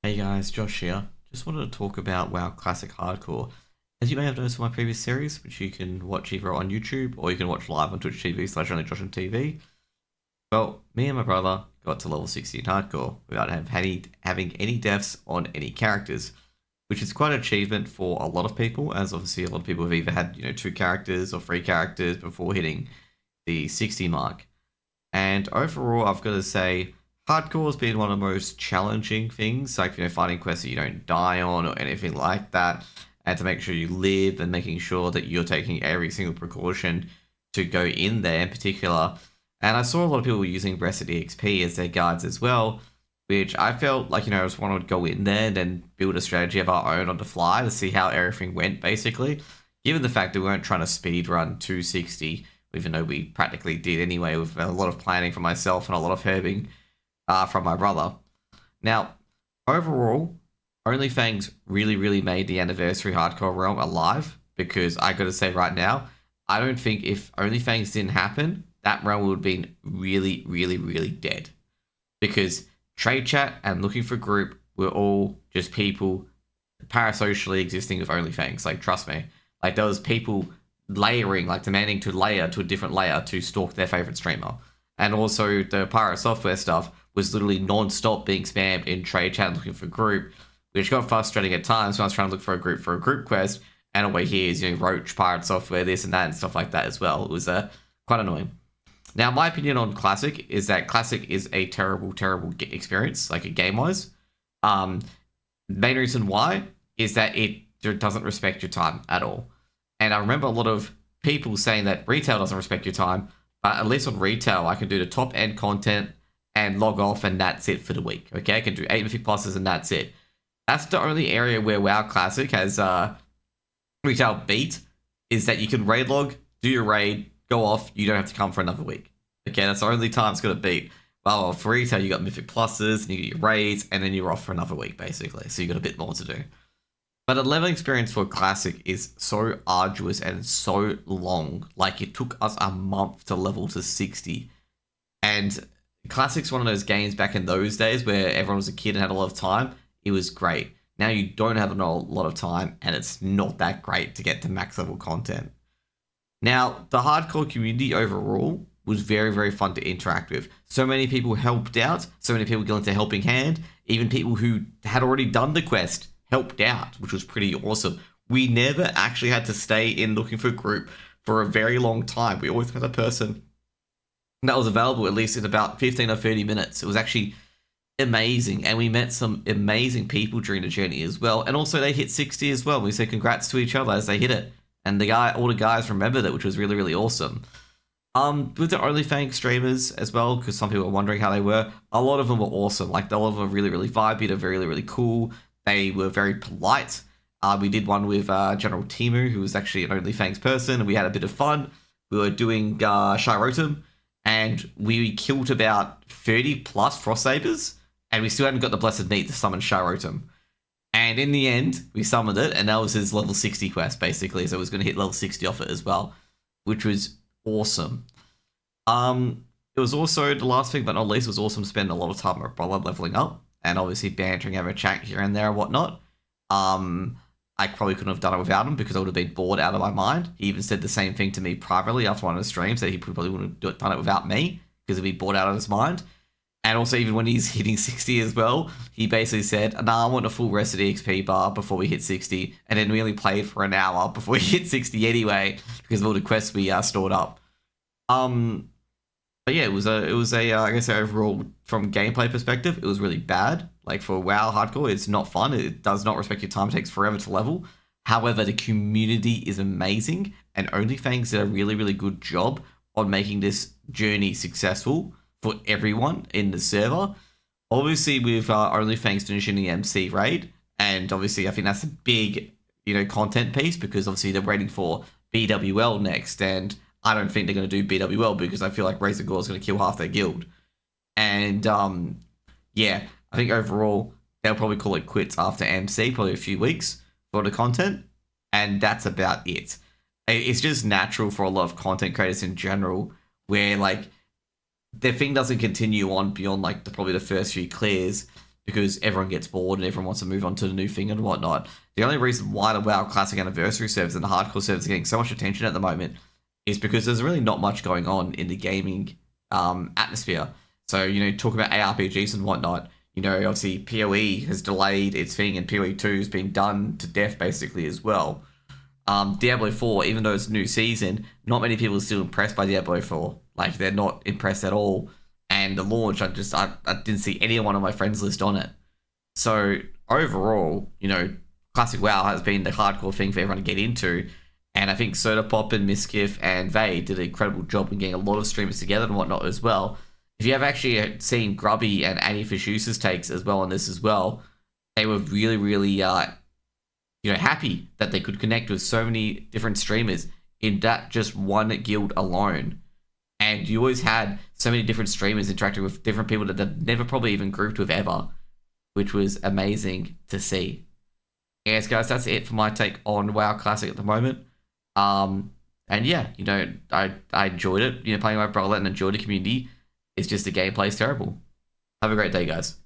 Hey guys, Josh here. Just wanted to talk about WoW Classic Hardcore. As you may have noticed from my previous series, which you can watch either on YouTube or you can watch live on Twitch TV slash onlyjoshontv. Well, me and my brother got to level 60 in Hardcore without having any deaths on any characters, which is quite an achievement for a lot of people, as obviously a lot of people have either had, two characters or three characters before hitting the 60 mark. And overall, I've got to say, hardcore has been one of the most challenging things, like, finding quests that you don't die on or anything like that, and to make sure you live and making sure that you're taking every single precaution to go in there in particular. And I saw a lot of people using Breast EXP as their guides as well, which I felt like, I just wanted to go in there and then build a strategy of our own on the fly to see how everything went, basically. Given the fact that we weren't trying to speed run 260, even though we practically did anyway, with a lot of planning from myself and a lot of herbing from my brother. Now, overall, OnlyFangs really, really made the anniversary hardcore realm alive, because I gotta say right now, I don't think if OnlyFangs didn't happen, that realm would have been really, really, really dead. Because trade chat and looking for group were all just people parasocially existing with OnlyFangs. Like, trust me. Like, there was people layering, like demanding to layer to a different layer to stalk their favorite streamer. And also the pirate software stuff was literally non-stop being spammed in trade chat looking for group, which got frustrating at times when I was trying to look for a group quest, and all we hear is, Roach, pirate software, this and that, and stuff like that as well. It was quite annoying. Now, my opinion on Classic is that Classic is a terrible, terrible experience, like a game-wise. Main reason why is that it doesn't respect your time at all. And I remember a lot of people saying that retail doesn't respect your time, but at least on retail, I can do the top end content and log off, and that's it for the week. Okay, I can do 8 mythic pluses, and that's it. That's the only area where WoW Classic has retail beat, is that you can raid log, do your raid, go off, you don't have to come for another week. Okay, that's the only time it's going to beat. Well, for retail, you got mythic pluses, and you get your raids, and then you're off for another week, basically. So you got a bit more to do. But the leveling experience for Classic is so arduous and so long. Like, it took us a month to level to 60. And Classic's one of those games back in those days where everyone was a kid and had a lot of time. It was great. Now you don't have a lot of time, and it's not that great to get to max level content. Now, the hardcore community overall was very, very fun to interact with. So many people helped out, so many people got into helping hand, even people who had already done the quest helped out, which was pretty awesome. We never actually had to stay in looking for a group for a very long time. We always had a person that was available at least in about 15 or 30 minutes. It was actually amazing, and we met some amazing people during the journey as well. And also, they hit 60 as well. We said congrats to each other as they hit it, and all the guys remembered it, which was really, really awesome. With the OnlyFangs streamers as well, because some people were wondering how they were. A lot of them were awesome. Like, a lot of them were really, really vibey. They're really, really cool. They were very polite. We did one with General Timu, who was actually an OnlyFangs person, and we had a bit of fun. We were doing Shirotum, and we killed about 30 plus Frost Sabers, and we still hadn't got the Blessed Meat to summon Shirotum. And in the end, we summoned it, and that was his level 60 quest, basically, so it was going to hit level 60 off it as well, which was awesome. It was also, the last thing but not least, was awesome spending a lot of time with my brother leveling up, and obviously bantering over chat here and there and whatnot. I probably couldn't have done it without him, because I would have been bored out of my mind. He even said the same thing to me privately after one of the streams, that he probably wouldn't have done it without me, because he'd be bored out of his mind. And also, even when he's hitting 60 as well, he basically said, nah, I want a full rest of the XP bar before we hit 60. And then we only played for an hour before we hit 60 anyway, because of all the quests we stored up. But yeah, it was I guess overall, from gameplay perspective, it was really bad. Like, for WoW hardcore, it's not fun. It does not respect your time. It takes forever to level. However, the community is amazing, and OnlyFangs did a really, really good job on making this journey successful for everyone in the server. Obviously, with OnlyFangs finishing the MC raid, and obviously I think that's a big, content piece, because obviously they're waiting for BWL next, and I don't think they're going to do BWL, because I feel like Razor Gore is going to kill half their guild. And yeah, I think overall they'll probably call it quits after MC, probably a few weeks for the content, and that's about it. It's just natural for a lot of content creators in general, where, like, their thing doesn't continue on beyond, like, probably the first few clears, because everyone gets bored and everyone wants to move on to the new thing and whatnot. The only reason why the WoW Classic Anniversary servers and the hardcore servers are getting so much attention at the moment is because there's really not much going on in the gaming atmosphere. So, talk about ARPGs and whatnot. Obviously PoE has delayed its thing and PoE 2 has been done to death basically as well. Diablo 4, even though it's a new season, not many people are still impressed by Diablo 4. Like, they're not impressed at all. And the launch, I didn't see anyone on my friends list on it. So overall, Classic WoW has been the hardcore thing for everyone to get into. And I think Soda and Miskiff and Vay did an incredible job in getting a lot of streamers together and whatnot as well. If you have actually seen Grubby and Annie Fishuse's takes as well on this as well, they were really, really happy that they could connect with so many different streamers in that just one guild alone. And you always had so many different streamers interacting with different people that they've never probably even grouped with ever, which was amazing to see. Yes, guys, that's it for my take on WoW Classic at the moment. And yeah, I enjoyed it. Playing my brother and enjoyed the community. It's just the gameplay's terrible. Have a great day, guys.